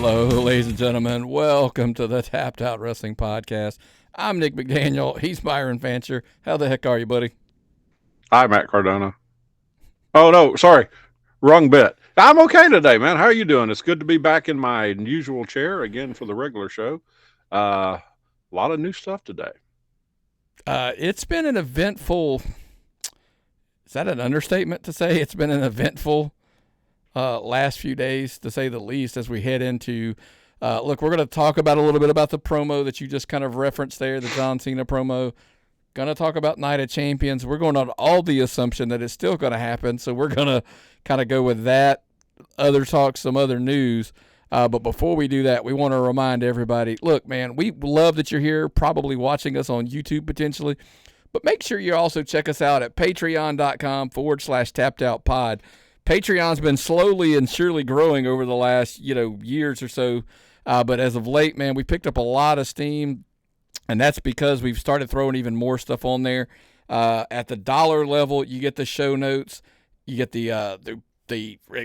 Hello, ladies and gentlemen. Welcome to the Tapped Out Wrestling Podcast. I'm Nick McDaniel. He's Myron Fancher. How the heck are you, buddy? Hi, Matt Cardona. Oh, no, sorry. Wrong bit. I'm okay today, man. How are you doing? It's good to be back in my usual chair again for the regular show. A lot of new stuff today. It's been an eventful... Is that an understatement to say? It's been an eventful last few days, to say the least, as we head into... look, we're going to talk about a little bit about the promo that you just kind of referenced there, the John Cena promo. Going to talk about Night of Champions. We're going on all the assumption that it's still going to happen, so we're going to kind of go with that. Other talk, some other news. But before we do that, we want to remind everybody, look, man, we love that you're here, probably watching us on YouTube potentially, but make sure you also check us out at patreon.com/tappedoutpod. Patreon's been slowly and surely growing over the last, years or so. But as of late, man, we picked up a lot of steam, and that's because we've started throwing even more stuff on there. At the dollar level, you get the show notes, you get the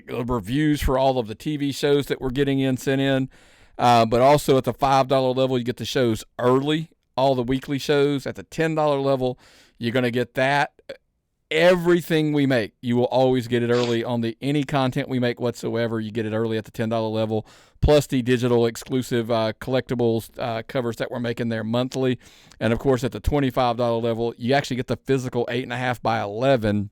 reviews for all of the TV shows that we're getting sent in. But also at the $5 level, you get the shows early, all the weekly shows. At the $10 level, you're going to get that. Everything we make, you will always get it early on any content we make whatsoever. You get it early at the $10 level, plus the digital exclusive collectibles covers that we're making there monthly. And, of course, at the $25 level, you actually get the physical 8.5 by 11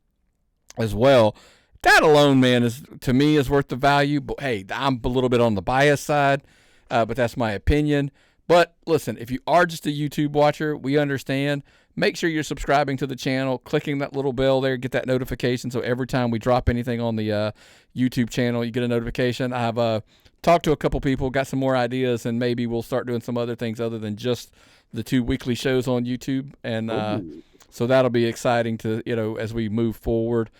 as well. That alone, man, to me is worth the value. But, hey, I'm a little bit on the bias side, but that's my opinion. But, listen, if you are just a YouTube watcher, we understand. Make sure you're subscribing to the channel, clicking that little bell there, get that notification. So every time we drop anything on the YouTube channel, you get a notification. I've talked to a couple people, got some more ideas, and maybe we'll start doing some other things other than just the 2 weekly shows on YouTube. And so that'll be exciting to, as we move forward.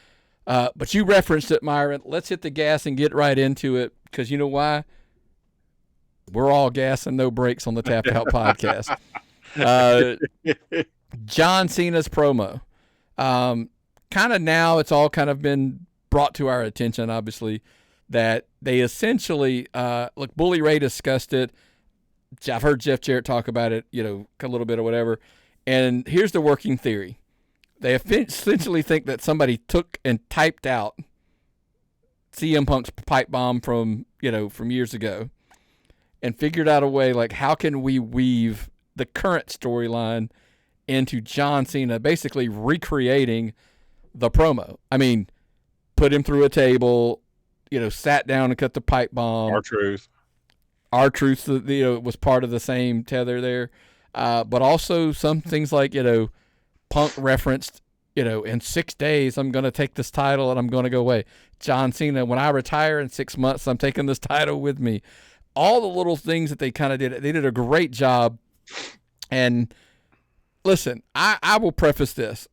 But you referenced it, Myron. Let's hit the gas and get right into it, because you know why? We're all gas and no brakes on the Tapped Out Podcast. John Cena's promo. Kind of now it's all kind of been brought to our attention, obviously, that they essentially, look, Bully Ray discussed it. I've heard Jeff Jarrett talk about it, a little bit or whatever. And here's the working theory. They essentially think that somebody took and typed out CM Punk's pipe bomb from years ago and figured out a way, like, how can we weave the current storyline into John Cena basically recreating the promo. I mean, put him through a table, sat down and cut the pipe bomb. R-Truth, was part of the same tether there. But also some things like, Punk referenced, in 6 days, I'm going to take this title and I'm going to go away. John Cena, when I retire in 6 months, I'm taking this title with me. All the little things that they kind of did, they did a great job. And listen, I will preface this.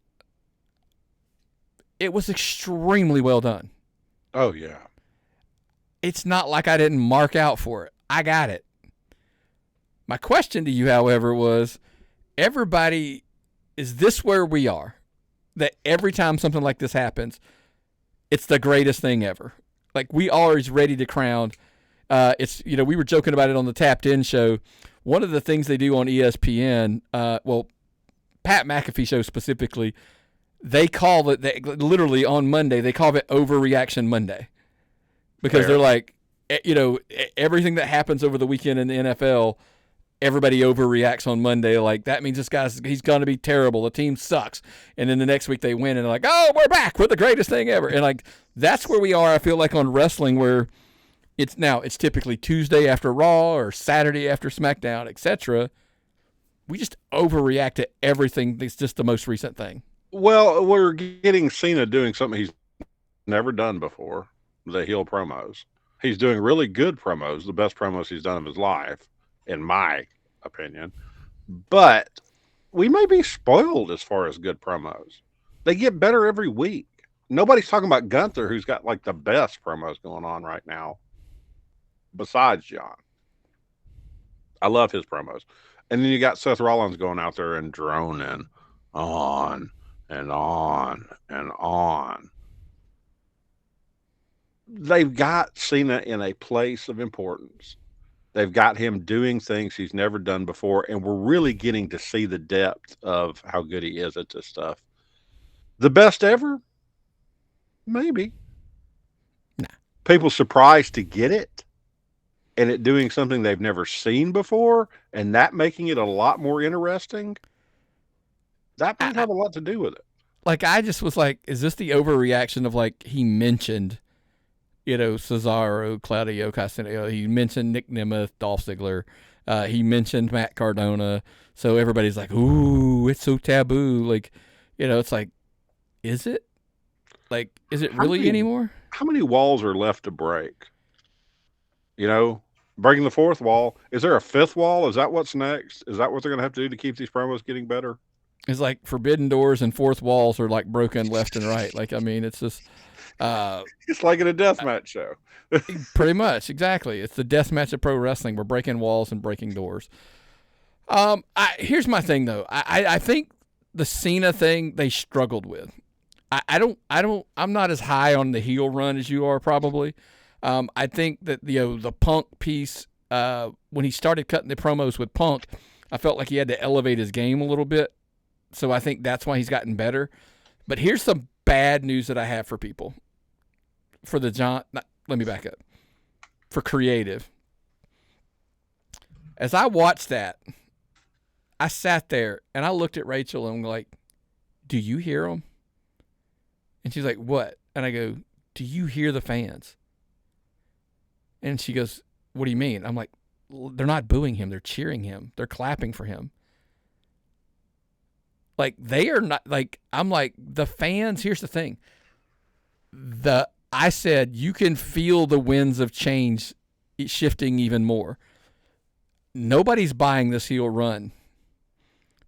It was extremely well done. Oh, yeah. It's not like I didn't mark out for it. I got it. My question to you, however, was, everybody, is this where we are? That every time something like this happens, it's the greatest thing ever. Like, we always ready to crown. We were joking about it on the Tapped In show. One of the things they do on ESPN, Pat McAfee show specifically, they call it, literally on Monday, they call it Overreaction Monday. Because they're like, everything that happens over the weekend in the NFL, everybody overreacts on Monday. Like, that means he's going to be terrible. The team sucks. And then the next week they win and they're like, oh, we're back. We're the greatest thing ever. And, like, that's where we are, I feel like, on wrestling, where it's typically Tuesday after Raw or Saturday after Smackdown, etc. We just overreact to everything that's just the most recent thing. Well, we're getting Cena doing something he's never done before, the heel promos. He's doing really good promos, the best promos he's done of his life, in my opinion. But we may be spoiled as far as good promos. They get better every week. Nobody's talking about Gunther, who's got like the best promos going on right now, besides John. I love his promos. And then you got Seth Rollins going out there and droning on and on and on. They've got Cena in a place of importance. They've got him doing things he's never done before, and we're really getting to see the depth of how good he is at this stuff. The best ever? Maybe. Nah. People surprised to get it, and it doing something they've never seen before, and that making it a lot more interesting. That might have a lot to do with it. Like, I just was like, is this the overreaction of, like, he mentioned, Cesaro, Claudio Castagnoli, he mentioned Nick Nemeth, Dolph Ziggler, he mentioned Matt Cardona, so everybody's like, ooh, it's so taboo. Like, it's like, is it? Like, is it really anymore? How many walls are left to break? Breaking the fourth wall. Is there a fifth wall? Is that what's next? Is that what they're going to have to do to keep these promos getting better? It's like forbidden doors and fourth walls are like broken left and right. Like, I mean, it's just it's like in a deathmatch show. Pretty much, exactly. It's the deathmatch of pro wrestling. We're breaking walls and breaking doors. Here's my thing though. I think the Cena thing they struggled with. I'm not as high on the heel run as you are probably. I think that the Punk piece when he started cutting the promos with Punk, I felt like he had to elevate his game a little bit. So I think that's why he's gotten better. But here's some bad news that I have for people. Let me back up. For creative. As I watched that, I sat there and I looked at Rachel and I'm like, do you hear them? And she's like, what? And I go, do you hear the fans? And she goes, what do you mean? I'm like, they're not booing him. They're cheering him. They're clapping for him. Like, they are not, like, I'm like, the fans, here's the thing. I said, you can feel the winds of change shifting even more. Nobody's buying this heel run.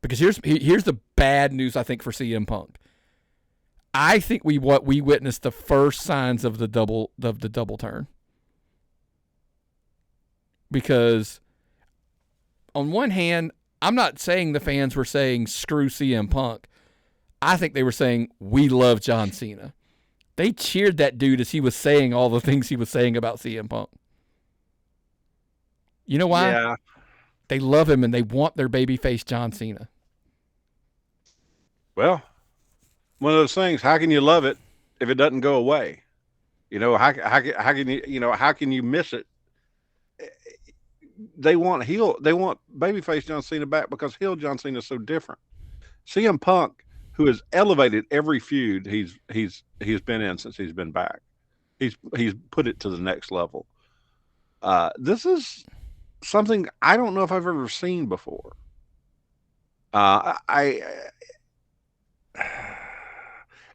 Because here's the bad news, I think, for CM Punk. I think we witnessed the first signs of the double turn. Because on one hand, I'm not saying the fans were saying screw CM Punk. I think they were saying we love John Cena. They cheered that dude as he was saying all the things he was saying about CM Punk. You know why? Yeah. They love him and they want their babyface John Cena. Well, one of those things, how can you love it if it doesn't go away? How can you miss it? They want babyface John Cena back because heel John Cena is so different. CM Punk, who has elevated every feud he's been in since he's been back, he's put it to the next level. This is something I don't know if I've ever seen before.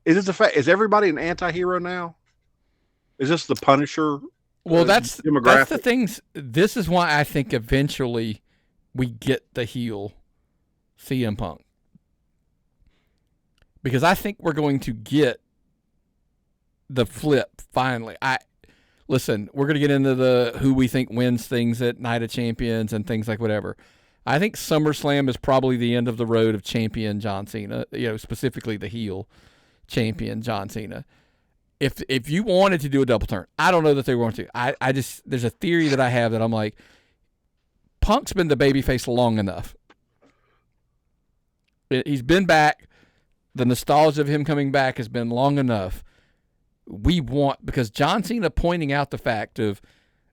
Is everybody an anti-hero now? Is this the Punisher? Well, that's the things. This is why I think eventually we get the heel CM Punk. Because I think we're going to get the flip finally. Listen, we're going to get into the who we think wins things at Night of Champions and things like whatever. I think SummerSlam is probably the end of the road of champion John Cena, specifically the heel champion John Cena. If you wanted to do a double turn, I don't know that they want to. I just, there's a theory that I have that I'm like, Punk's been the babyface long enough. He's been back. The nostalgia of him coming back has been long enough. Because John Cena pointing out the fact of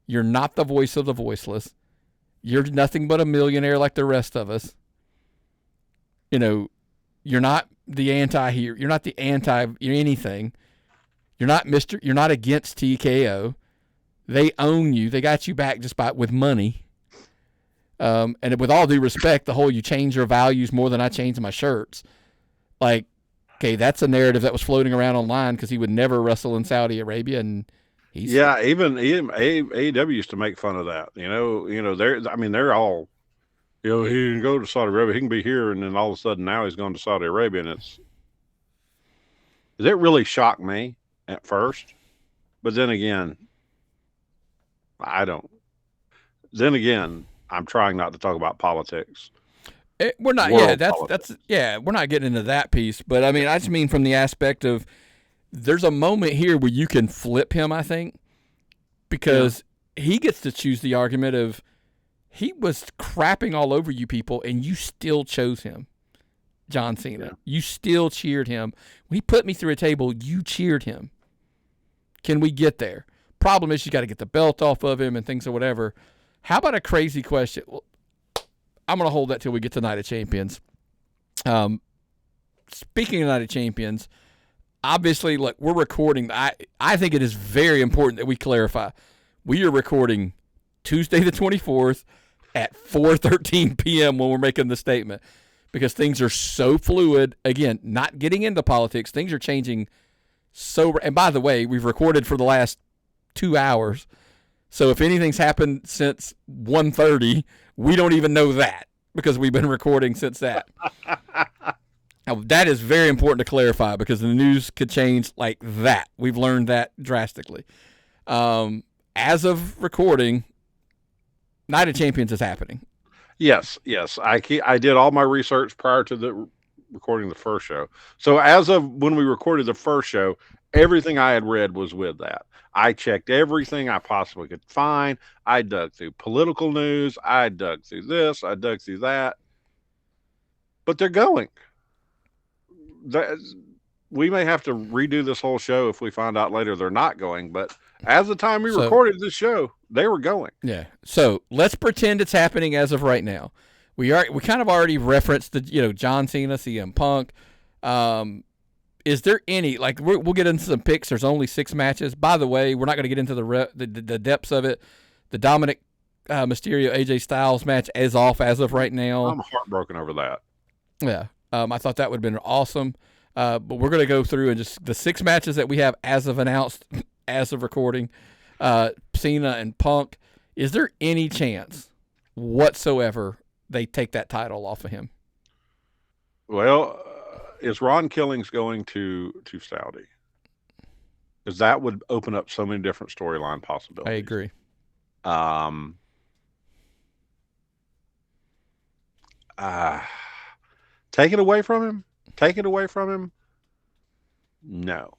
you're not the voice of the voiceless. You're nothing but a millionaire like the rest of us. You're not the anti-hero. You're not the anything. You're not against TKO. They own you. They got you back just with money. And with all due respect, the whole you change your values more than I change my shirts. Like, okay, that's a narrative that was floating around online because he would never wrestle in Saudi Arabia, and even AEW used to make fun of that. They're all, he can go to Saudi Arabia, he can be here, and then all of a sudden now he's gone to Saudi Arabia, and does it really shock me at first? But then again, I don't. Then again, I'm trying not to talk about politics. We're not. We're not getting into that piece. But I mean, I just mean from the aspect of there's a moment here where you can flip him. I think because he gets to choose the argument of he was crapping all over you people, and you still chose him, John Cena. Yeah. You still cheered him. When he put me through a table, you cheered him. Can we get there? Problem is you got to get the belt off of him and things or whatever. How about a crazy question? Well, I'm going to hold that till we get to Night of Champions. Speaking of Night of Champions, obviously, look, we're recording. I think it is very important that we clarify. We are recording Tuesday the 24th at 4:13 p.m. when we're making the statement, because things are so fluid. Again, not getting into politics. Things are changing and by the way, we've recorded for the last 2 hours. So if anything's happened since 1:30, we don't even know that because we've been recording since that. Now, that is very important to clarify because the news could change like that. We've learned that drastically. As of recording, Night of Champions is happening. Yes. I did all my research prior to the recording the first show. So as of when we recorded the first show, everything I had read was with that. I checked everything I possibly could find. I dug through political news. I dug through this. I dug through that. But they're going. We may have to redo this whole show if we find out later they're not going. But as the time we recorded this show, they were going. Yeah. So let's pretend it's happening as of right now. We kind of already referenced the John Cena, CM Punk. Is there any, like, we'll get into some picks. There's only 6 matches. By the way, we're not going to get into the depths of it. The Dominic Mysterio AJ Styles match is off as of right now. I'm heartbroken over that. Yeah. I thought that would have been awesome. But we're going to go through and just the 6 matches that we have as of announced, as of recording. Cena and Punk. Is there any chance whatsoever they take that title off of him? Well, is Ron Killings going to Saudi? Because that would open up so many different storyline possibilities. I agree. Take it away from him? Take it away from him? No.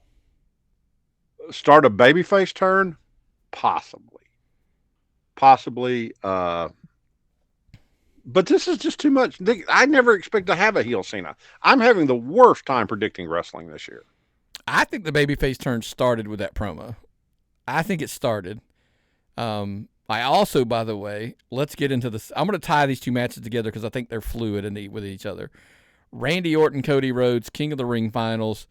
Start a babyface turn? Possibly. But this is just too much. I never expect to have a heel Cena. I'm having the worst time predicting wrestling this year. I think the babyface turn started with that promo. I think it started. I also, by the way, let's get into this. I'm going to tie these 2 matches together because I think they're fluid with each other. Randy Orton, Cody Rhodes, King of the Ring finals.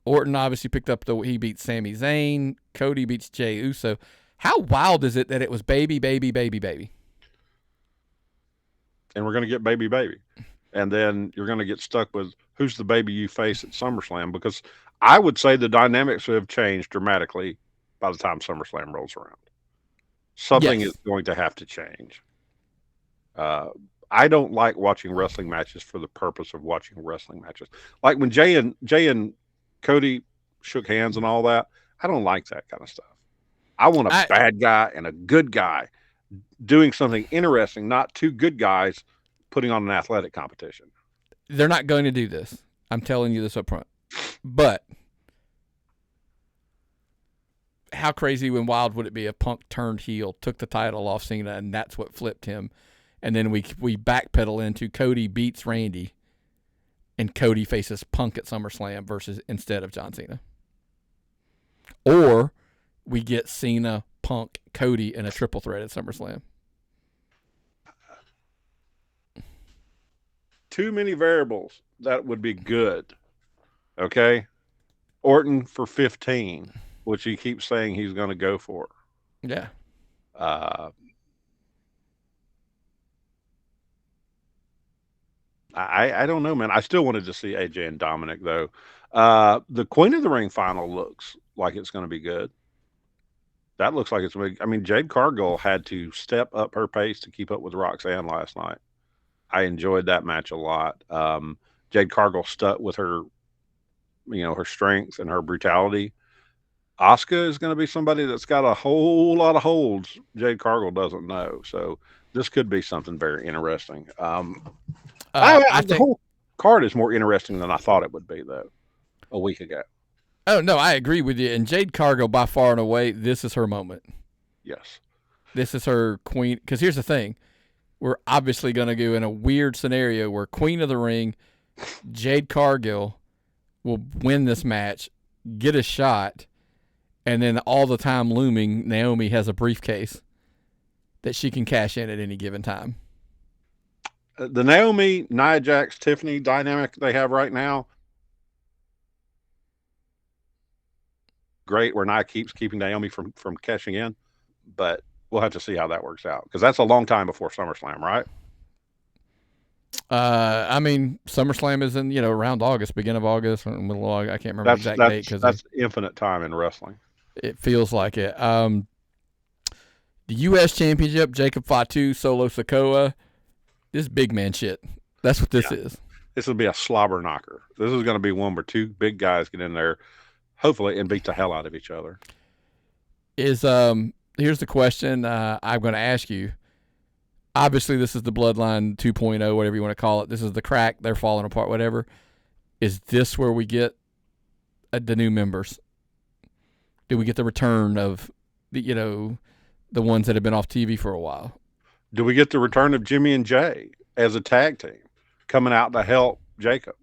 Orton obviously picked up he beat Sami Zayn. Cody beats Jey Uso. How wild is it that it was baby, baby, baby, baby? And we're going to get baby, baby. And then you're going to get stuck with who's the baby you face at SummerSlam, because I would say the dynamics have changed dramatically by the time SummerSlam rolls around. Something is going to have to change. I don't like watching wrestling matches for the purpose of watching wrestling matches. Like when Jay and Cody shook hands and all that, I don't like that kind of stuff. I want a bad guy and a good guy doing something interesting, not 2 good guys putting on an athletic competition. They're not going to do this. I'm telling you this up front. But how crazy and wild would it be if Punk turned heel, took the title off Cena, and that's what flipped him? And then we backpedal into Cody beats Randy, and Cody faces Punk at SummerSlam instead of John Cena. Or we get Cena, Punk, Cody in a triple threat at SummerSlam. Too many variables. That would be good. Okay? Orton for 15, which he keeps saying he's going to go for. Yeah. I don't know, man. I still wanted to see AJ and Dominic, though. The Queen of the Ring final looks like it's going to be good. That looks like it's big. I mean, Jade Cargill had to step up her pace to keep up with Roxanne last night. I enjoyed that match a lot. Jade Cargill stuck with her, her strength and her brutality. Asuka is going to be somebody that's got a whole lot of holds Jade Cargill doesn't know. So this could be something very interesting. The whole card is more interesting than I thought it would be, though, a week ago. Oh, no, I agree with you. And Jade Cargill, by far and away, this is her moment. Yes. This is her queen. Because here's the thing. we're obviously going to go in a weird scenario where Queen of the Ring, Jade Cargill, will win this match, get a shot, and then all the time looming, Naomi has a briefcase that she can cash in at any given time. The Naomi, Nia Jax, Tiffany dynamic they have right now, great, where Nia keeps keeping Naomi from cashing in, but we'll have to see how that works out, because that's a long time before SummerSlam, right? I mean, SummerSlam is in, around August, beginning of August, or middle of August. I can't remember the exact date. That's infinite time in wrestling. It feels like it. The U.S. Championship, Jacob Fatu, Solo Sikoa. This is big man shit. That's what this is. This will be a slobber knocker. This is going to be one where two big guys get in there, hopefully, and beat the hell out of each other. Here's the question I'm going to ask you. Obviously, this is the Bloodline 2.0, whatever you want to call it. This is the crack. They're falling apart, whatever. Is this where we get the new members? Do we get the return of the ones that have been off TV for a while? Do we get the return of Jimmy and Jay as a tag team coming out to help Jacob?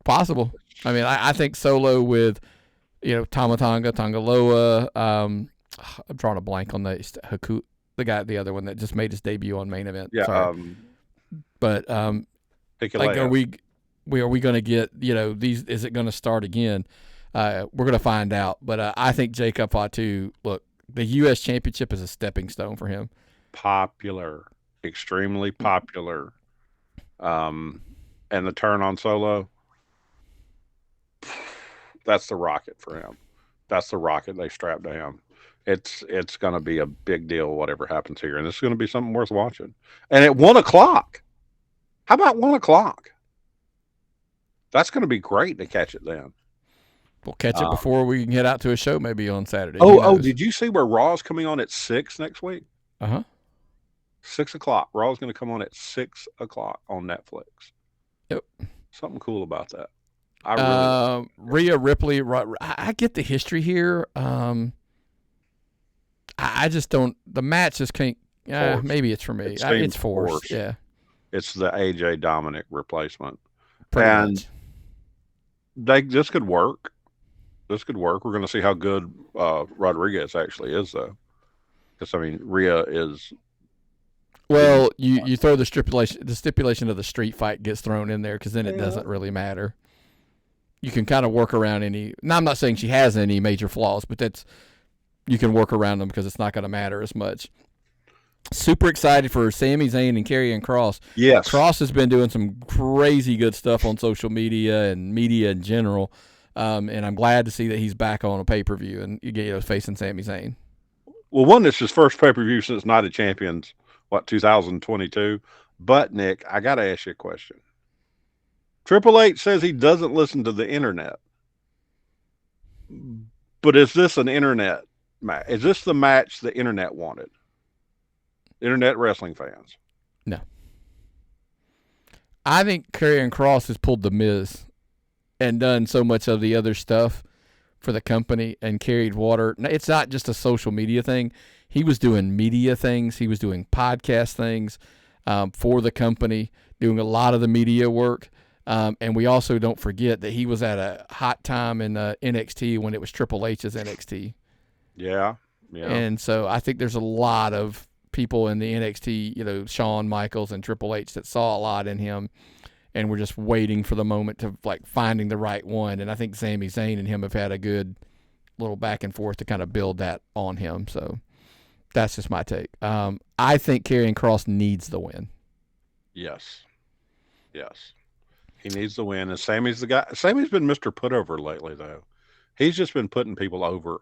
Possible. I mean, I think Solo with, Tamatanga, Tangaloa. I'm drawing a blank on the other one that just made his debut on Main Event. Yeah. Sorry. But like, are we going to get these? Is it going to start again? We're going to find out. But I think Jacob Fatu, look, the U.S. Championship is a stepping stone for him. Popular, extremely popular. And the turn on Solo, that's the rocket for him. That's the rocket they strapped to him. It's going to be a big deal, whatever happens here. And it's going to be something worth watching. And at 1 o'clock, how about 1 o'clock? That's going to be great to catch it then. We'll catch it before we can head out to a show maybe on Saturday. Did you see where Raw's coming on at 6 next week? 6 o'clock. Raw's going to come on at 6 o'clock on Netflix. Yep. Something cool about that. I really Rhea, Ripley. I get the history here. I just don't. The match just can't. Maybe it's for me. It's forced. Yeah. It's the AJ Dominic replacement. Pretty much. This could work. This could work. We're going to see how good Rodriguez actually is, though. Because, I mean, Rhea is... Well, you throw the stipulation of the street fight gets thrown in there, because then it doesn't really matter. You can kind of work around any... Now, I'm not saying she has any major flaws, but you can work around them because it's not going to matter as much. Super excited for Sami Zayn and Karrion Kross. Yes. Kross has been doing some crazy good stuff on social media and media in general. And I'm glad to see that he's back on a pay-per-view and facing Sami Zayn. Well, one, this is his first pay-per-view since Night of Champions, 2022. But, Nick, I got to ask you a question. Triple H says he doesn't listen to the internet. But is this an internet match? Is this the match the internet wanted? Internet wrestling fans. No. I think Karrion Kross has pulled the Miz and done so much of the other stuff for the company and carried water. It's not just a social media thing. He was doing media things. He was doing podcast things for the company, doing a lot of the media work. And we also don't forget that he was at a hot time in NXT when it was Triple H's NXT. Yeah. And so I think there's a lot of people in the NXT, Shawn Michaels and Triple H, that saw a lot in him, and we're just waiting for the moment to finding the right one. And I think Sami Zayn and him have had a good little back and forth to kind of build that on him. So that's just my take. I think Karrion Kross needs the win. Yes. He needs the win, and Sammy's the guy. Sammy's been Mr. Putover lately, though. He's just been putting people over.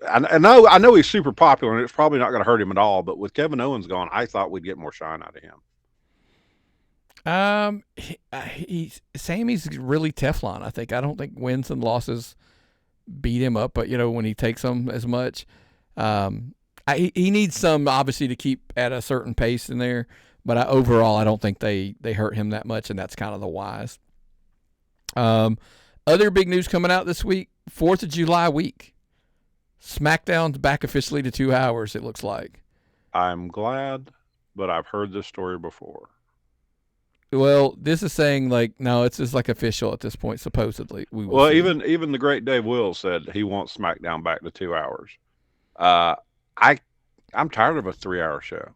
I know he's super popular, and it's probably not going to hurt him at all. But with Kevin Owens gone, I thought we'd get more shine out of him. Sammy's really Teflon. I don't think wins and losses beat him up, but when he takes them as much, he needs some obviously to keep at a certain pace in there. But overall, I don't think they hurt him that much, and that's kind of the wise. Other big news coming out this week: 4th of July week. SmackDown's back officially to 2 hours, it looks like. I'm glad, but I've heard this story before. Well, this is saying like no, it's just like official at this point. Supposedly, we will. Well, see. even the great Dave Wills said he wants SmackDown back to 2 hours. I'm tired of a 3-hour show.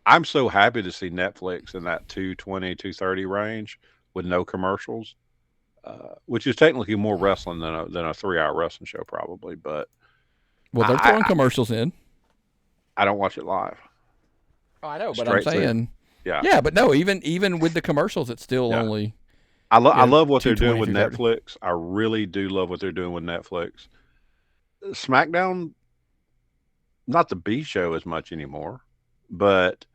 I'm so happy to see Netflix in that 220, 230 range with no commercials, which is technically more wrestling than a 3-hour wrestling show probably. But well, they're throwing commercials in. I don't watch it live. Oh, I know, but I'm saying. Yeah, but no, even with the commercials, it's still only. I love what they're doing with Netflix. I really do love what they're doing with Netflix. SmackDown, not the B show as much anymore, but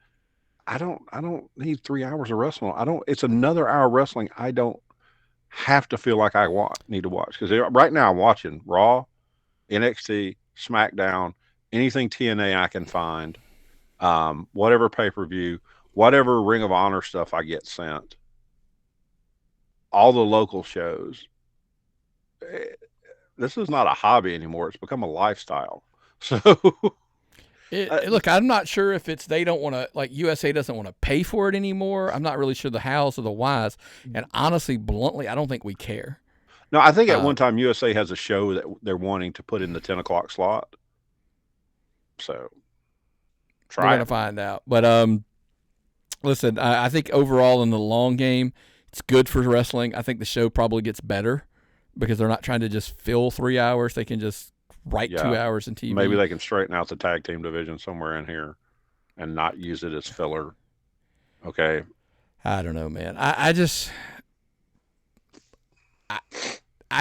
I don't need 3 hours of wrestling. It's another hour of wrestling. I don't have to feel like I need to watch because right now I'm watching Raw, NXT, SmackDown, anything TNA I can find, whatever pay-per-view. Whatever Ring of Honor stuff I get sent, all the local shows. This is not a hobby anymore. It's become a lifestyle. So, look, I'm not sure if it's they don't want to, like USA doesn't want to pay for it anymore. I'm not really sure the hows or the whys. And honestly, bluntly, I don't think we care. No, I think at one time USA has a show that they're wanting to put in the 10 o'clock slot. So, we're going to find out. But, listen, I think overall in the long game, it's good for wrestling. I think the show probably gets better because they're not trying to just fill 3 hours. They can just write 2 hours in TV. Maybe they can straighten out the tag team division somewhere in here and not use it as filler. Okay. I don't know, man. I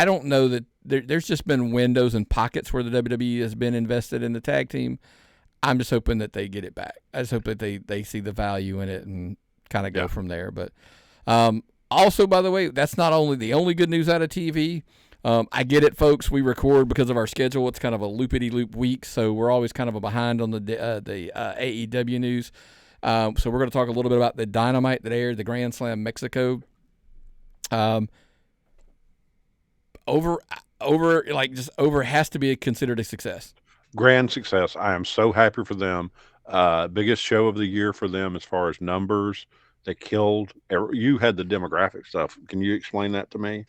don't know that there's just been windows and pockets where the WWE has been invested in the tag team. I'm just hoping that they get it back. I just hope that they see the value in it and kind of go from there. But also, by the way, that's not only the only good news out of TV. I get it, folks. We record because of our schedule. It's kind of a loopity-loop week, so we're always kind of a behind on the AEW news. So we're going to talk a little bit about the Dynamite that aired, the Grand Slam Mexico. Over has to be considered a success. Grand success. I am so happy for them. Biggest show of the year for them as far as numbers. They killed. You had the demographic stuff. Can you explain that to me?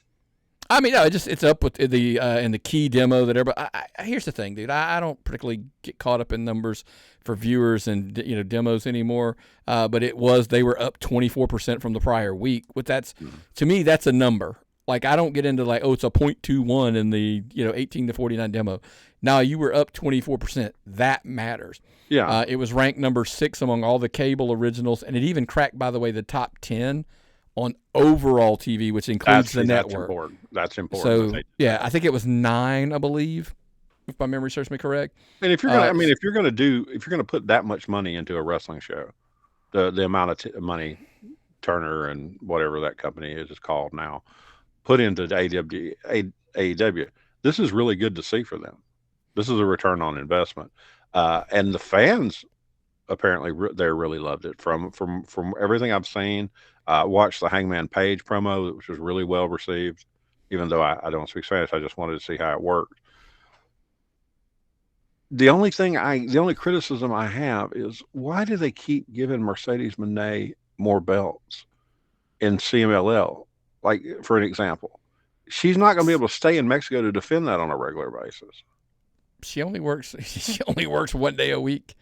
I mean, no, it's up with the in the key demo that everybody. Here's the thing, dude. I don't particularly get caught up in numbers for viewers and demos anymore. But they were up 24% from the prior week. To me, that's a number. Like I don't get into like it's a 0.21 in the 18 to 49 demo. Now you were up 24%. That matters. Yeah. It was ranked number 6 among all the cable originals, and it even cracked, by the way, the top 10 on overall TV, which includes the network. That's important. So yeah, I think it was 9, I believe, if my memory serves me correct. And if you're gonna, if you're gonna put that much money into a wrestling show, the amount of money Turner and whatever that company is called now put into the AEW, this is really good to see for them. This is a return on investment, and the fans apparently they really loved it. From everything I've seen, watched the Hangman Page promo, which was really well received. Even though I don't speak Spanish, I just wanted to see how it worked. The only criticism I have is why do they keep giving Mercedes Moné more belts in CMLL? Like for an example, she's not going to be able to stay in Mexico to defend that on a regular basis. She only works 1 day a week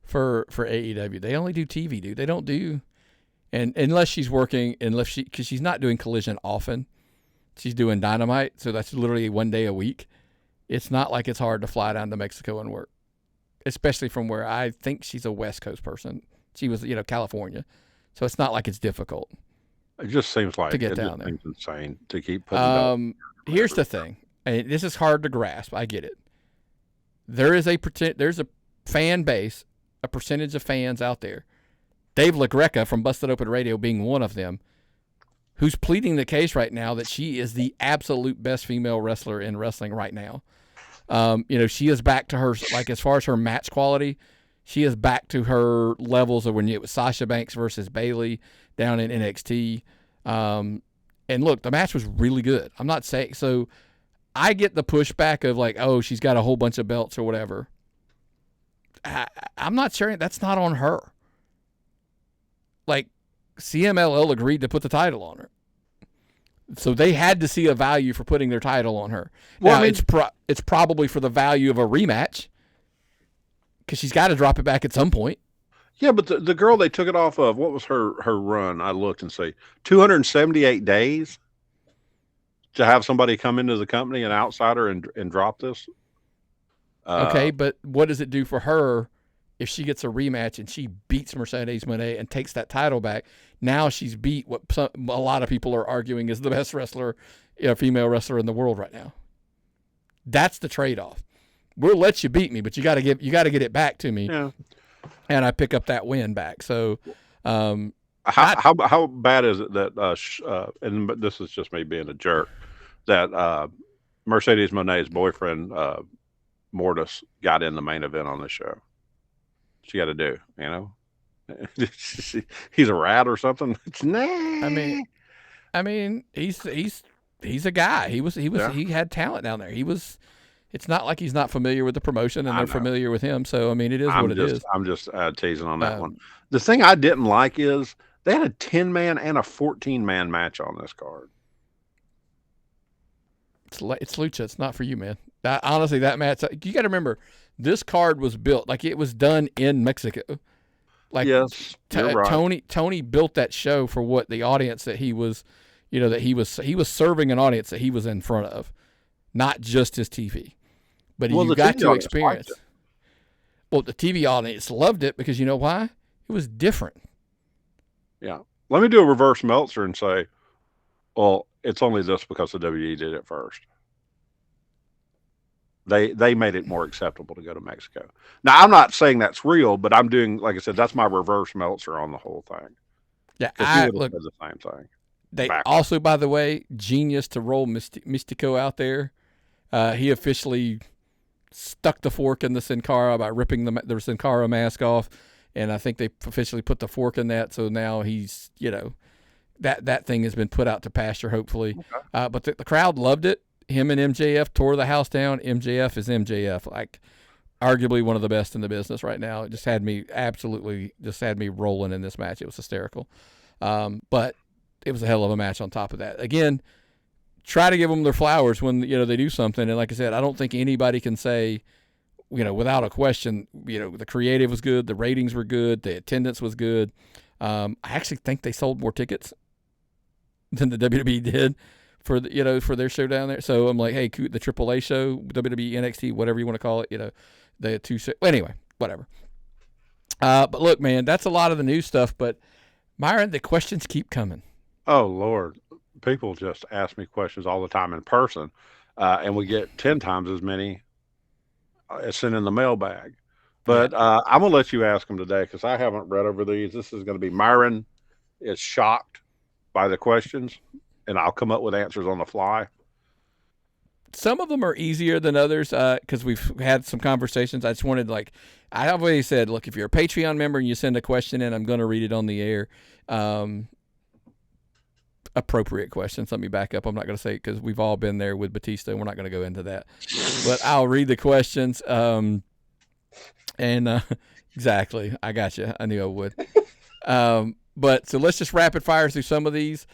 for AEW. They only do TV, dude. They don't do, and unless she's working, because she's not doing Collision often. She's doing Dynamite, so that's literally 1 day a week. It's not like it's hard to fly down to Mexico and work, especially from where I think she's a West Coast person. She was, California, so it's not like it's difficult. It just seems like to get down there. Seems insane to keep putting. Here's the thing, and this is hard to grasp. I get it. There's a fan base, a percentage of fans out there. Dave LaGreca from Busted Open Radio being one of them, who's pleading the case right now that she is the absolute best female wrestler in wrestling right now. She is back to her, like as far as her match quality, she is back to her levels of when it was Sasha Banks versus Bayley down in NXT. And look, the match was really good. I'm not saying so. I get the pushback of like, oh, she's got a whole bunch of belts or whatever. I'm not sure. That's not on her. Like, CMLL agreed to put the title on her. So they had to see a value for putting their title on her. Well, now, it's probably for the value of a rematch because she's got to drop it back at some point. Yeah, but the girl they took it off of, what was her run? I looked and see 278 days to have somebody come into the company, an outsider, and drop this. Okay, but what does it do for her if she gets a rematch and she beats Mercedes Mone and takes that title back? Now she's beat what a lot of people are arguing is the best wrestler, female wrestler in the world right now. That's the trade-off. We'll let you beat me, but you got to get it back to me. Yeah. And I pick up that win back. So, how bad is it that and this is just me being a jerk, that Mercedes Moné's boyfriend Mortis got in the main event on this show? She got to do, he's a rat or something. Nah. I mean, he's a guy. He had talent down there. It's not like he's not familiar with the promotion and they're familiar with him. So, I mean, it is what it is. I'm just teasing on that one. The thing I didn't like is they had a 10-man and a 14-man match on this card. It's Lucha. It's not for you, man. Honestly, that match, you got to remember, this card was built, like it was done in Mexico. Like, yes, you're right. Tony built that show for what the audience that he was, that he was serving an audience that he was in front of, not just his TV. But you got to experience. Well, the TV audience loved it because you know why? It was different. Yeah. Let me do a reverse Meltzer and say, well, it's only this because the WWE did it first. They made it more acceptable to go to Mexico. Now, I'm not saying that's real, but I'm doing, like I said, that's my reverse Meltzer on the whole thing. Yeah, look the same thing. They also, by the way, genius to roll Mystico out there. He officially stuck the fork in the Sin Cara by ripping the Sin Cara mask off, and I think they officially put the fork in that. So now he's, that thing has been put out to pasture, hopefully. Okay. But the crowd loved it. Him and MJF tore the house down. MJF is MJF, like arguably one of the best in the business right now. It just had me rolling in this match. It was hysterical. But it was a hell of a match on top of that. Again, try to give them their flowers when they do something. And like I said, I don't think anybody can say, without a question, the creative was good, the ratings were good, the attendance was good. I actually think they sold more tickets than the WWE did for their show down there. So I'm like, hey, the AAA show, WWE, NXT, whatever you want to call it, the two shows. Anyway, whatever. But look, man, that's a lot of the new stuff. But Myron, the questions keep coming. Oh Lord, people just ask me questions all the time in person, and we get 10 times as many as sent in the mailbag. But I'm gonna let you ask them today because I haven't read over these. This is going to be Myron is shocked by the questions, and I'll come up with answers on the fly. Some of them are easier than others because we've had some conversations. I just wanted, I always said, look, if you're a Patreon member and you send a question in, I'm going to read it on the air. Appropriate questions. Let me back up. I'm not going to say it because we've all been there with Batista, and we're not going to go into that. But I'll read the questions. Exactly. I got you. I knew I would. But so let's just rapid fire through some of these.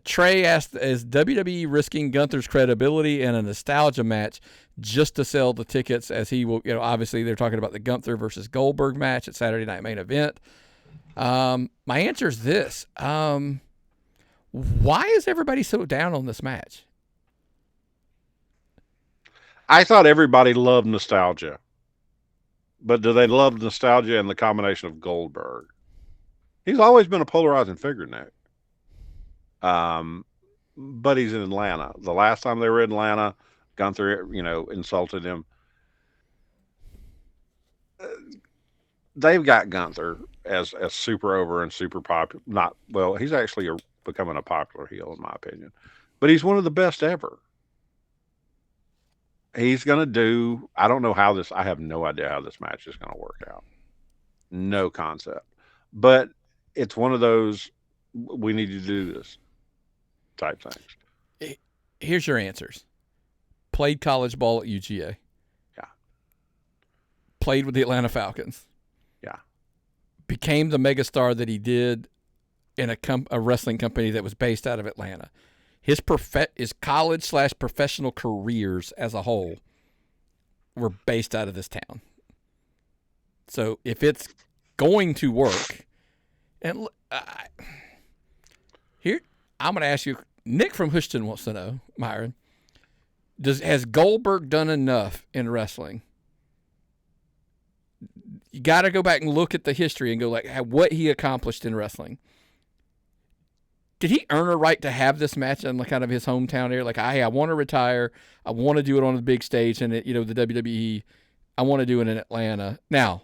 Trey asked, is WWE risking Gunther's credibility in a nostalgia match just to sell the tickets, as he will, obviously they're talking about the Gunther versus Goldberg match at Saturday Night Main Event. My answer is this. Why is everybody so down on this match? I thought everybody loved nostalgia. But do they love nostalgia and the combination of Goldberg? He's always been a polarizing figure, Nick. But he's in Atlanta. The last time they were in Atlanta, Gunther, insulted him. They've got Gunther as super over and super popular. He's actually becoming a popular heel in my opinion, but he's one of the best ever. He's going to do, I don't know how I have no idea how this match is going to work out. No concept, but it's one of those, we need to do this type things. Here's your answers. Played college ball at UGA. Yeah. Played with the Atlanta Falcons. Yeah. Became the megastar that he did in a wrestling company that was based out of Atlanta. His college/professional careers as a whole were based out of this town. So if it's going to work, and here I'm going to ask you, Nick from Houston wants to know, Myron, has Goldberg done enough in wrestling? You got to go back and look at the history and go like what he accomplished in wrestling. Did he earn a right to have this match in kind of his hometown area? Like, hey, I want to retire. I want to do it on the big stage and the WWE. I want to do it in Atlanta. Now,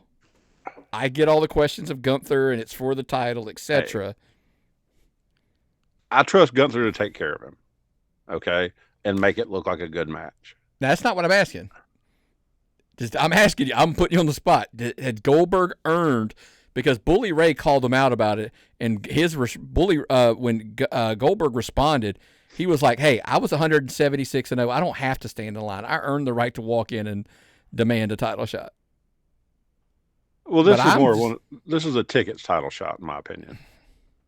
I get all the questions of Gunther and it's for the title, etc. Hey, I trust Gunther to take care of him, okay, and make it look like a good match. That's not what I'm asking. I'm asking you. I'm putting you on the spot. Had Goldberg earned? Because Bully Ray called him out about it, and when Goldberg responded, he was like, "Hey, I was 176-0. I don't have to stand in line. I earned the right to walk in and demand a title shot." Well, this is a tickets title shot, in my opinion.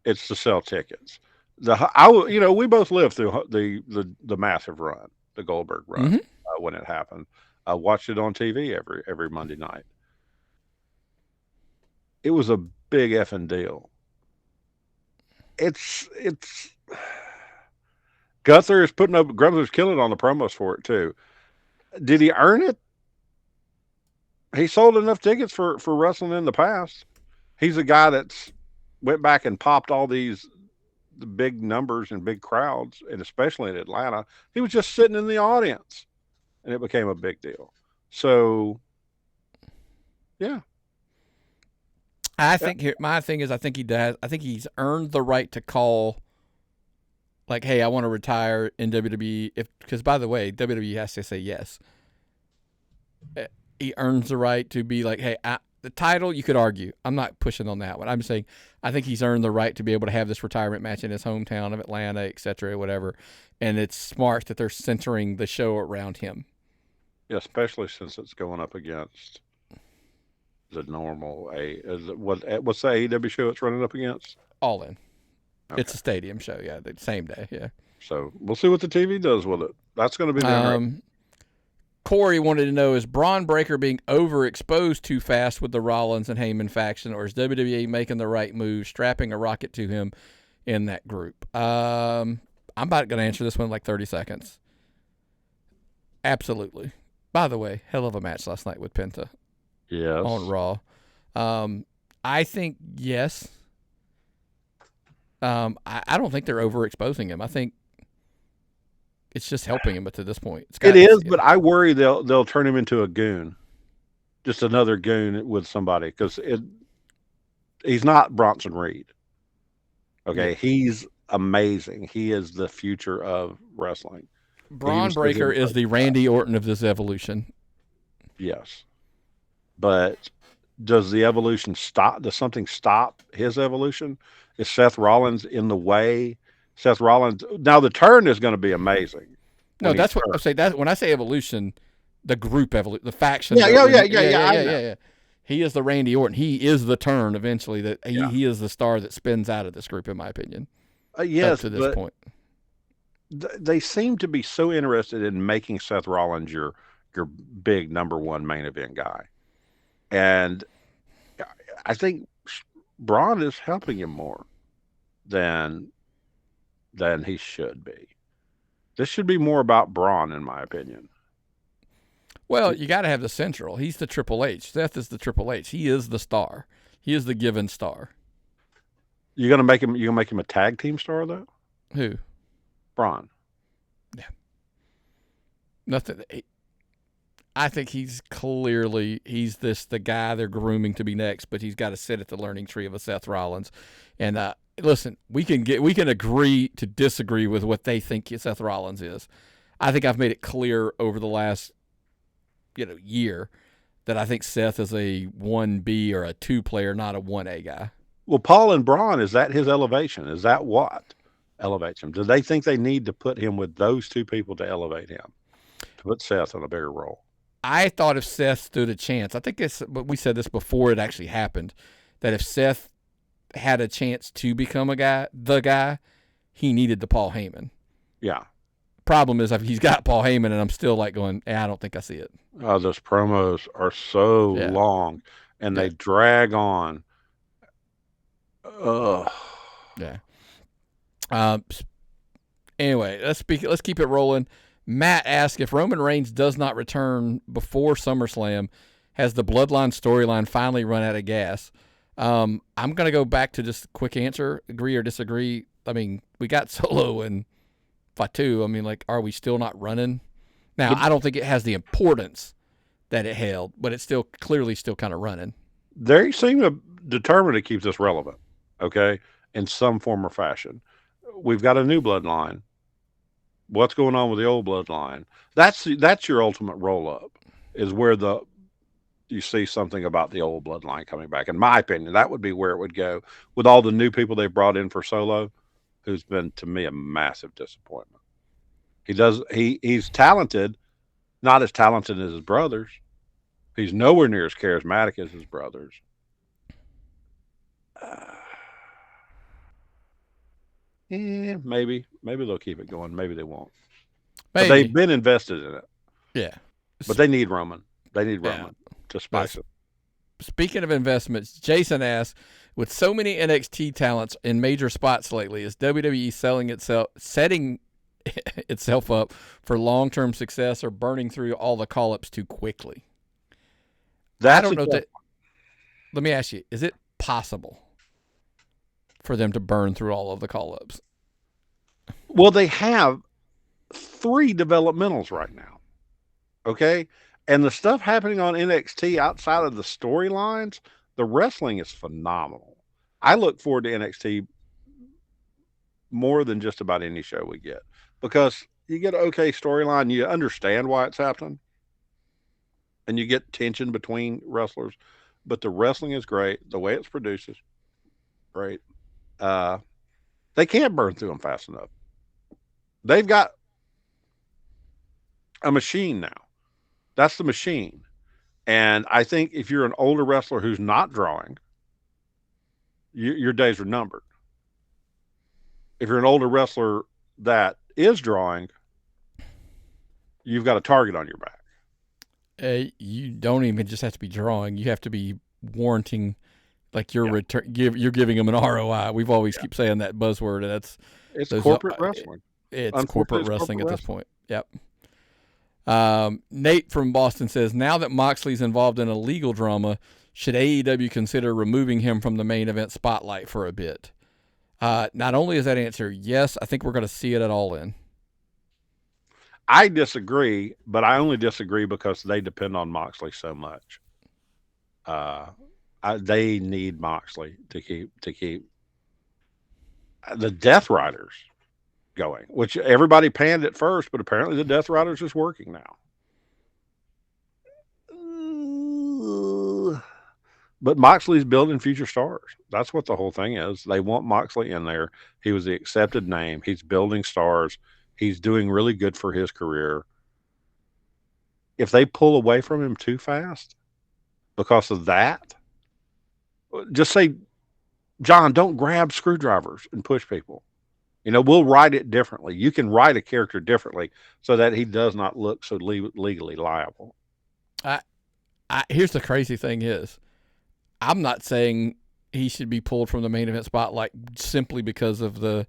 It's to sell tickets. We both lived through the massive run, the Goldberg run, when it happened. I watched it on TV every Monday night. It was a big effing deal. It's Gunther's killing on the promos for it too. Did he earn it? He sold enough tickets for wrestling in the past. He's a guy that's went back and popped all the big numbers and big crowds, and especially in Atlanta. He was just sitting in the audience, and it became a big deal. So, yeah. I think my thing is I think he does. I think he's earned the right to call, like, hey, I want to retire in WWE. Because, by the way, WWE has to say yes. He earns the right to be like, hey, the title, you could argue. I'm not pushing on that one. I'm saying I think he's earned the right to be able to have this retirement match in his hometown of Atlanta, et cetera, whatever. And it's smart that they're centering the show around him. Yeah, especially since it's going up against the normal what's the AEW show it's running up against? All In. Okay. It's a stadium show, yeah, the same day, yeah. So we'll see what the TV does with it. That's going to be the Corey wanted to know, is Bron Breakker being overexposed too fast with the Rollins and Heyman faction, or is WWE making the right move, strapping a rocket to him in that group? I'm about going to answer this one in like 30 seconds. Absolutely. By the way, hell of a match last night with Penta. Yes. On Raw. I think yes. I don't think they're overexposing him. I think it's just helping him, but to this point, it is. But I worry they'll turn him into a goon, just another goon with somebody, because he's not Bronson Reed. Okay, he's amazing. He is the future of wrestling. Bron Breakker is the Randy Orton of this evolution. Yes. But does the evolution stop? Does something stop his evolution? Is Seth Rollins in the way? Seth Rollins. Now the turn is going to be amazing. No, that's what I say. That when I say evolution, the group evolution, the faction. Yeah. He is the Randy Orton. He is the turn eventually. That he is the star that spins out of this group, in my opinion. Yes, up to this point. They seem to be so interested in making Seth Rollins your big number one main event guy. And I think Braun is helping him more than he should be. This should be more about Braun, in my opinion. Well, you got to have the central. He's the Triple H. Seth is the Triple H. He is the star. He is the given star. You're gonna make him a tag team star, though? Who? Braun. Yeah. Nothing. I think he's the guy they're grooming to be next, but he's got to sit at the learning tree of a Seth Rollins. And listen, we can agree to disagree with what they think Seth Rollins is. I think I've made it clear over the last year that I think Seth is a 1B or a 2 player, not a 1A guy. Well, Paul and Braun, is that his elevation? Is that what elevates him? Do they think they need to put him with those two people to elevate him? to put Seth in a bigger role. I thought if Seth stood a chance, I think we said this before it actually happened, that if Seth had a chance to become the guy, he needed the Paul Heyman. Yeah. Problem is, he's got Paul Heyman, and I'm still like going, I don't think I see it. Those promos are so long, and they drag on. Yeah. Anyway, let's keep it rolling. Matt asks, if Roman Reigns does not return before SummerSlam, has the Bloodline storyline finally run out of gas? I'm going to go back to just a quick answer, agree or disagree. I mean, we got Solo and Fatu. I mean, like, are we still not running? Now, I don't think it has the importance that it held, but it's still clearly still kind of running. They seem to determine to keep this relevant, okay, in some form or fashion. We've got a new Bloodline. What's going on with the old Bloodline? That's your ultimate roll-up, is where you see something about the old Bloodline coming back. In my opinion, that would be where it would go with all the new people they've brought in for Solo, who's been, to me, a massive disappointment. He's talented, not as talented as his brothers. He's nowhere near as charismatic as his brothers. Maybe they'll keep it going. Maybe they won't. Maybe. But they've been invested in it. Yeah. But they need Roman. They need Roman to spice it. Speaking of investments, Jason asks, with so many NXT talents in major spots lately, is WWE setting itself up for long-term success or burning through all the call-ups too quickly? I don't know that. Let me ask you, is it possible for them to burn through all of the call-ups? Well, they have 3 developmentals right now. Okay? And the stuff happening on NXT outside of the storylines, the wrestling is phenomenal. I look forward to NXT more than just about any show we get, because you get an okay storyline, you understand why it's happening, and you get tension between wrestlers, but the wrestling is great. The way it's produced is great. They can't burn through them fast enough. They've got a machine now. That's the machine. And I think if you're an older wrestler who's not drawing, your days are numbered. If you're an older wrestler that is drawing, you've got a target on your back. You don't even just have to be drawing. You have to be warranting, like your return. You're giving them an ROI. We've always keep saying that buzzword, and it's corporate wrestling. It's corporate wrestling at this point. Yep. Nate from Boston says, now that Moxley's involved in a legal drama, should AEW consider removing him from the main event spotlight for a bit? Not only is that answer yes, I think we're going to see it at All In. I disagree, but I only disagree because they depend on Moxley so much. They need Moxley to keep the Death Riders going, which everybody panned at first, but apparently the Death Riders is working now. But Moxley's building future stars. That's what the whole thing is. They want Moxley in there. He was the accepted name. He's building stars. He's doing really good for his career. If they pull away from him too fast because of that, just say, John, don't grab screwdrivers and push people. We'll write it differently. You can write a character differently so that he does not look so legally liable. Here's the crazy thing is, I'm not saying he should be pulled from the main event spotlight simply because of the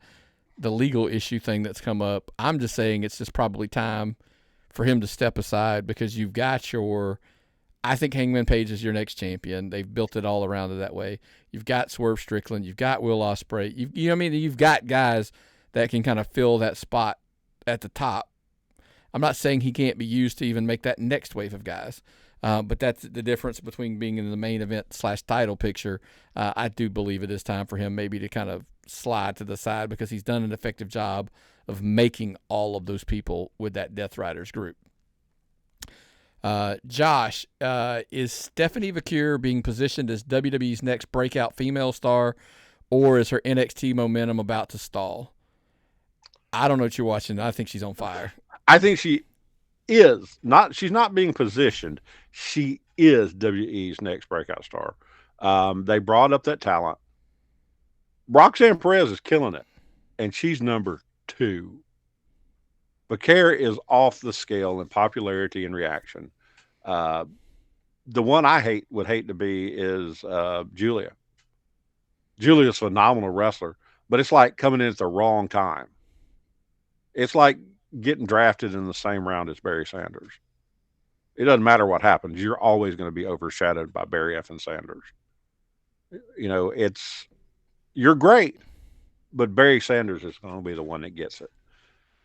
legal issue thing that's come up. I'm just saying it's just probably time for him to step aside, because you've got I think Hangman Page is your next champion. They've built it all around it that way. You've got Swerve Strickland. You've got Will Ospreay. You've got guys that can kind of fill that spot at the top. I'm not saying he can't be used to even make that next wave of guys. But that's the difference between being in the main event / title picture. I do believe it is time for him maybe to kind of slide to the side, because he's done an effective job of making all of those people with that Death Riders group. Josh, is Stephanie Vaquer being positioned as WWE's next breakout female star, or is her NXT momentum about to stall? I don't know what you're watching. I think she's on fire. I think she is not. She's not being positioned. She is WWE's next breakout star. They brought up that talent. Roxanne Perez is killing it, and she's number 2. Becerra is off the scale in popularity and reaction. Uh, the one I would hate to be is Julia. Julia's a phenomenal wrestler, but it's like coming in at the wrong time. It's like getting drafted in the same round as Barry Sanders. It doesn't matter what happens. You're always going to be overshadowed by Barry F. and Sanders. You're great, but Barry Sanders is going to be the one that gets it.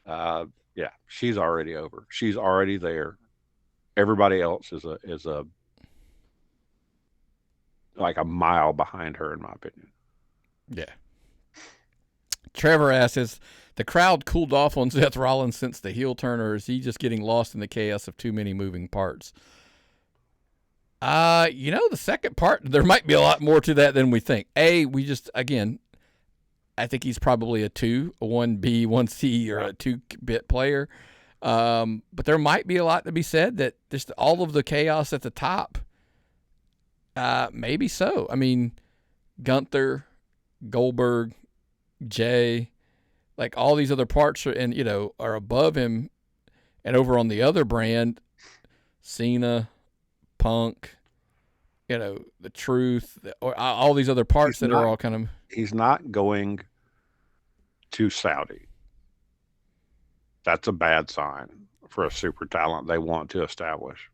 Yeah, she's already over. She's already there. Everybody else is a like a mile behind her, in my opinion. Yeah. Trevor asks, has the crowd cooled off on Seth Rollins since the heel turn, or is he just getting lost in the chaos of too many moving parts? The second part, there might be a lot more to that than we think. I think he's probably a 2, a 1B, 1C, or a 2-bit player. But there might be a lot to be said that just all of the chaos at the top, maybe so. I mean, Gunther, Goldberg, Jay, like all these other parts are above him, and over on the other brand, Cena, Punk, the Truth, or all these other parts are all kind of. He's not going to Saudi. That's a bad sign for a super talent they want to establish.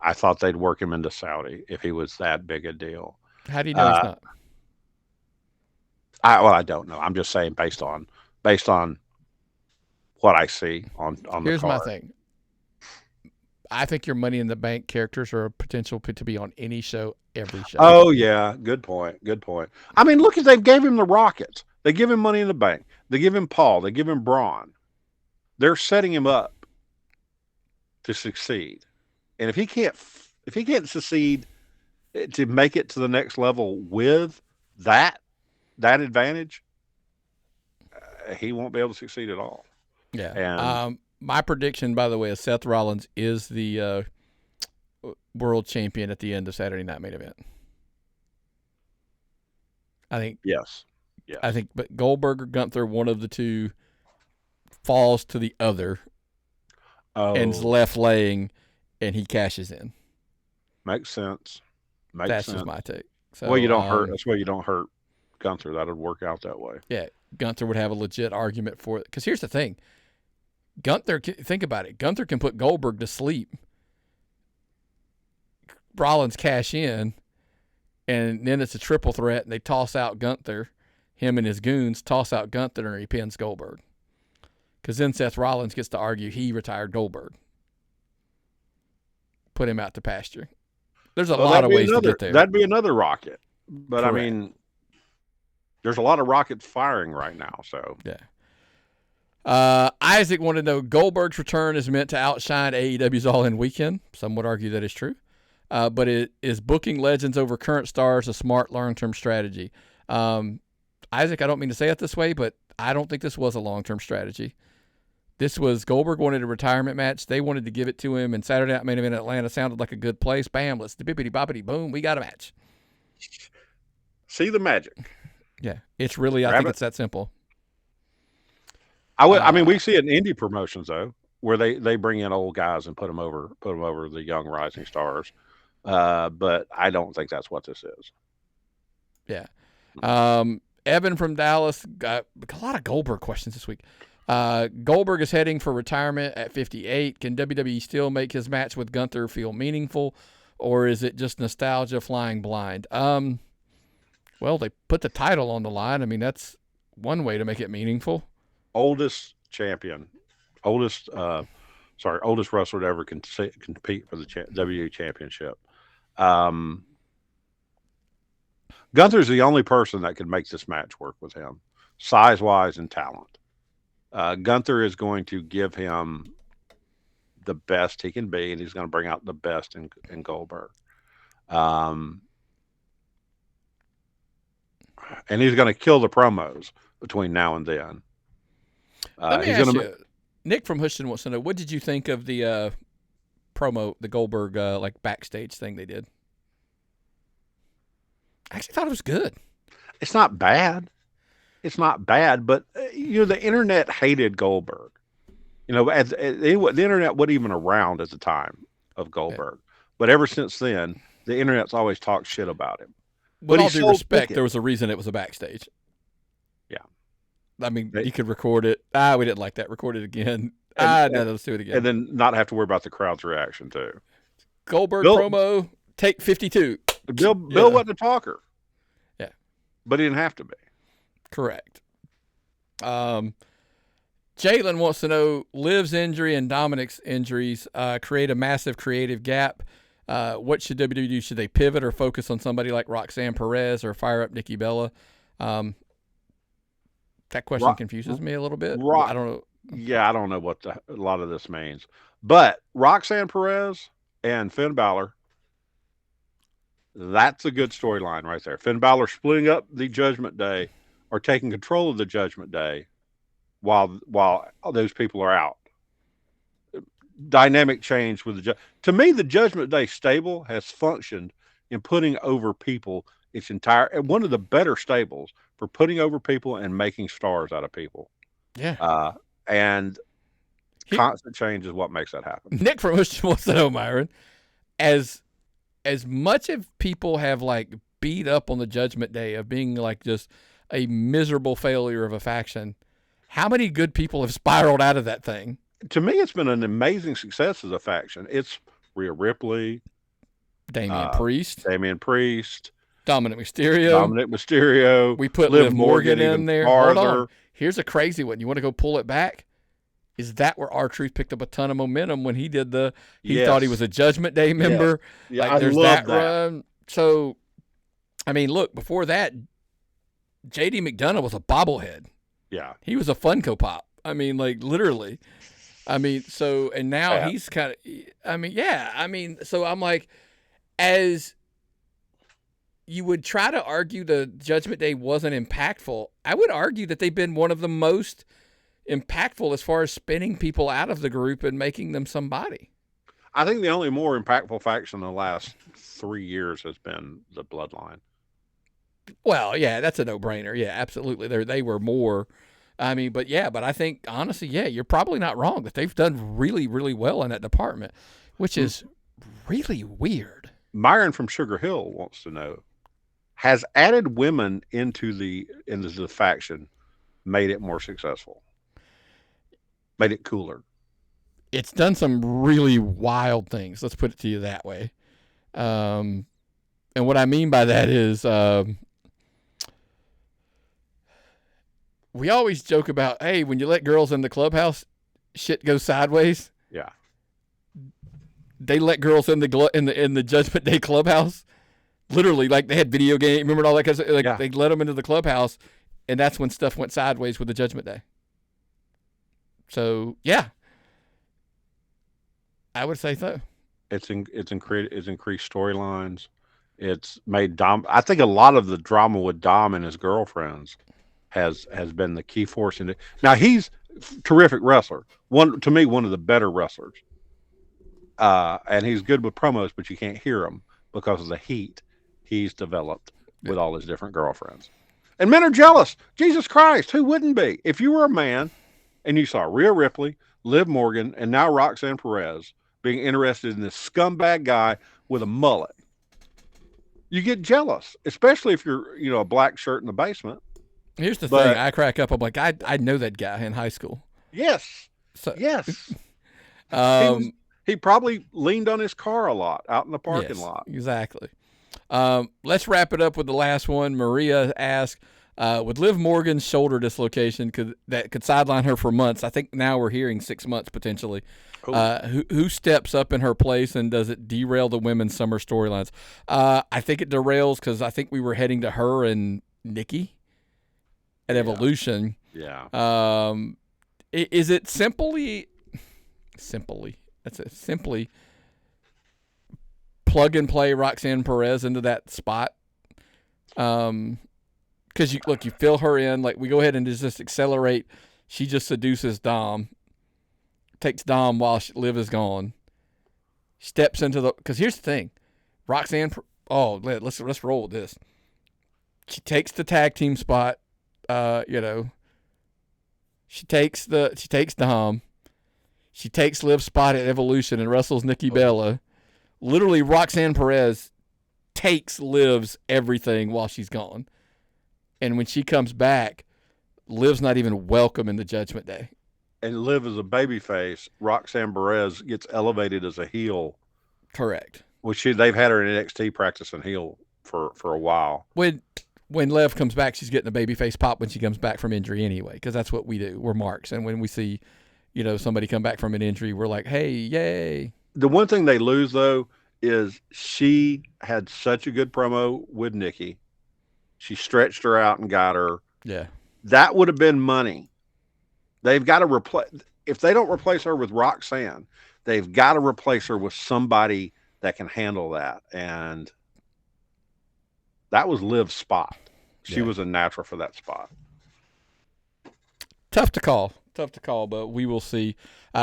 I thought they'd work him into Saudi if he was that big a deal. How do you know he's not? I don't know. I'm just saying based on what I see on the card. Here's my thing. I think your Money in the Bank characters are a potential to be on any show, every show. Oh yeah, good point. I mean, look, they gave him the Rockets. They give him Money in the Bank. They give him Paul. They give him Braun. They're setting him up to succeed. And if he can't succeed to make it to the next level with that advantage, he won't be able to succeed at all. Yeah. And my prediction, by the way, is Seth Rollins is the world champion at the end of Saturday Night Main Event. I think. Yes. I think, but Goldberg or Gunther, one of the two, falls to the other and is left laying, and he cashes in. Makes sense. That's just my take. So, well, you don't hurt. That's why you don't hurt Gunther. That would work out that way. Yeah, Gunther would have a legit argument for it. Because here's the thing. Gunther, think about it. Gunther can put Goldberg to sleep. Rollins cash in, and then it's a triple threat, and they toss out Gunther. Him and his goons toss out Gunther, and he pins Goldberg. Because then Seth Rollins gets to argue he retired Goldberg. Put him out to pasture. There's a lot of ways to get there. That'd be another rocket. But, correct. I mean, there's a lot of rockets firing right now. So yeah. Isaac wanted to know, Goldberg's return is meant to outshine AEW's All-In Weekend. Some would argue that is true. But it is booking legends over current stars a smart long-term strategy. Isaac, I don't mean to say it this way, but I don't think this was a long-term strategy. This was Goldberg wanted a retirement match. They wanted to give it to him, and Saturday Night Main Event in Atlanta sounded like a good place. Bam, let's bippity boppity boom. We got a match. See the magic. Yeah, it's really. I think it's that simple. I mean, we see it in indie promotions though, where they bring in old guys and put them over the young rising stars. But I don't think that's what this is. Yeah. Evan from Dallas got a lot of Goldberg questions this week. Goldberg is heading for retirement at 58. Can WWE still make his match with Gunther feel meaningful, or is it just nostalgia flying blind? Well, they put the title on the line. I mean, that's one way to make it meaningful. Oldest wrestler to ever compete for the WWE Championship. Gunther's the only person that could make this match work with him, size-wise and talent. Gunther is going to give him the best he can be, and he's going to bring out the best in Goldberg. And he's going to kill the promos between now and then. Nick from Houston wants to know, what did you think of the promo, the Goldberg like backstage thing they did? I actually thought it was good. It's not bad. It's not bad, but the internet hated Goldberg. The internet wasn't even around at the time of Goldberg, but ever since then, the internet's always talked shit about him. With all due respect, there was a reason it was a backstage. Yeah. I mean, you could record it. We didn't like that. Record it again. No, let's do it again. And then not have to worry about the crowd's reaction, too. Goldberg promo, take 52. Bill wasn't a talker. Yeah. But he didn't have to be. Correct. Jalen wants to know, Liv's injury and Dominic's injuries create a massive creative gap. What should WWE do? Should they pivot or focus on somebody like Roxanne Perez or fire up Nikki Bella? That question confuses me a little bit. I don't know. Yeah, I don't know what a lot of this means. But Roxanne Perez and Finn Balor, that's a good storyline right there. Finn Balor splitting up the Judgment Day or taking control of the Judgment Day while those people are out. Dynamic change with to me, the Judgment Day stable has functioned in putting over people and one of the better stables for putting over people and making stars out of people. Yeah. And constant change is what makes that happen. Nick from Houston wants to know, Myron, as much as people have like beat up on the Judgment Day of being like just a miserable failure of a faction, how many good people have spiraled out of that thing? To me, it's been an amazing success as a faction. It's Rhea Ripley, Damian Priest, Dominic Mysterio. We put Liv Morgan in there. Hold on. Here's a crazy one. You want to go pull it back? Is that where R-Truth picked up a ton of momentum when he did he thought he was a Judgment Day member? Yeah, like, there's I love that run. So, I mean, look, before that, J.D. McDonough was a bobblehead. Yeah. He was a Funko Pop. I mean, like, literally. I mean, so, and now he's kind of, so I'm like, as you would try to argue the Judgment Day wasn't impactful, I would argue that they've been one of the most impactful as far as spinning people out of the group and making them somebody. I think the only more impactful faction in the last 3 years has been the Bloodline. Well, yeah, that's a no-brainer. Yeah, absolutely. They were more. I mean, but I think, honestly, you're probably not wrong that they've done really, really well in that department, which is really weird. Myron from Sugar Hill wants to know, has added women into the faction made it more successful? Made it cooler? It's done some really wild things. Let's put it to you that way. And what I mean by that is, we always joke about, hey, when you let girls in the clubhouse, shit goes sideways. Yeah. They let girls in the Judgment Day clubhouse. Literally, like they had video game. Remember all that? Cause they let them into the clubhouse, and that's when stuff went sideways with the Judgment Day. So yeah, I would say so. It's increased storylines. It's made Dom. I think a lot of the drama with Dom and his girlfriends has been the key force in it. Now he's a terrific wrestler. One of the better wrestlers. And he's good with promos, but you can't hear him because of the heat he's developed with all his different girlfriends. And men are jealous. Jesus Christ, who wouldn't be? If you were a man and you saw Rhea Ripley, Liv Morgan, and now Roxanne Perez being interested in this scumbag guy with a mullet, you get jealous, especially if you're, a black shirt in the basement. Here's the thing. I crack up. I'm like, I know that guy in high school. Yes. So, yes. He probably leaned on his car a lot out in the parking lot. Exactly. Let's wrap it up with the last one. Maria asked, with Liv Morgan's shoulder dislocation could sideline her for months. I think now we're hearing 6 months potentially. Who steps up in her place, and does it derail the women's summer storylines? I think it derails because I think we were heading to her and Nikki at Evolution. Yeah. Is it simply plug and play Roxanne Perez into that spot? Because you fill her in, like we go ahead and just accelerate. She just seduces Dom, takes Dom while Liv is gone. Steps into the, because here's the thing, Roxanne. Let's roll with this. She takes the tag team spot. She takes Dom. She takes Liv's spot at Evolution and wrestles Nikki Bella. Literally, Roxanne Perez takes Liv's everything while she's gone. And when she comes back, Liv's not even welcome in the Judgment Day. And Liv is a babyface. Roxanne Perez gets elevated as a heel. Correct. Well, they've had her in NXT practicing heel for a while. When Liv comes back, she's getting a babyface pop when she comes back from injury anyway, because that's what we do. We're marks. And when we see, somebody come back from an injury, we're like, hey, yay. The one thing they lose, though, is she had such a good promo with Nikki. She stretched her out and got her. Yeah. That would have been money. They've got to replace. If they don't replace her with Roxanne, they've got to replace her with somebody that can handle that. And that was Liv's spot. She was a natural for that spot. Tough to call, but we will see.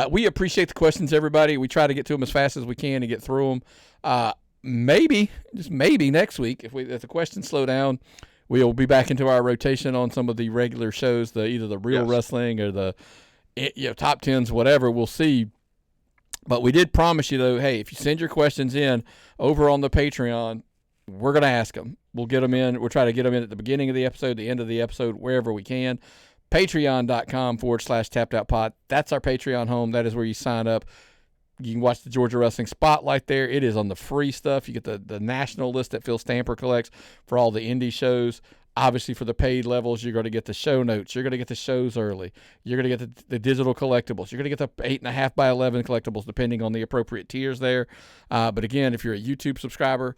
We appreciate the questions, everybody. We try to get to them as fast as we can and get through them. Maybe next week, if the questions slow down, we'll be back into our rotation on some of the regular shows, either the real wrestling or the top tens, whatever. We'll see. But we did promise you, though, hey, if you send your questions in over on the Patreon, we're going to ask them. We'll get them in. We'll try to get them in at the beginning of the episode, the end of the episode, wherever we can. Patreon.com/TappedOutPod. That's our Patreon home. That is where you sign up. You can watch the Georgia Wrestling Spotlight there. It is on the free stuff. You get the national list that Phil Stamper collects for all the indie shows. Obviously, for the paid levels, you're going to get the show notes. You're going to get the shows early. You're going to get the digital collectibles. You're going to get the 8.5 by 11 collectibles, depending on the appropriate tiers there. But again, if you're a YouTube subscriber,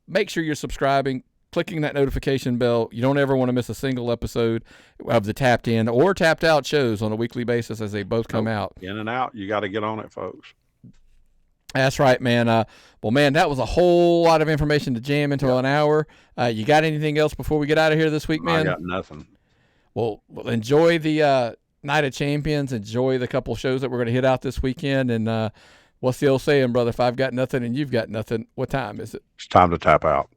make sure you're subscribing, clicking that notification bell. You don't ever want to miss a single episode of the Tapped In or Tapped Out shows on a weekly basis as they both come out. In and out. You got to get on it, folks. That's right, man. Man, that was a whole lot of information to jam into an hour. You got anything else before we get out of here this week, man? I got nothing. Well, enjoy the Night of Champions. Enjoy the couple shows that we're going to hit out this weekend. And what's the old saying, brother? If I've got nothing and you've got nothing, what time is it? It's time to tap out.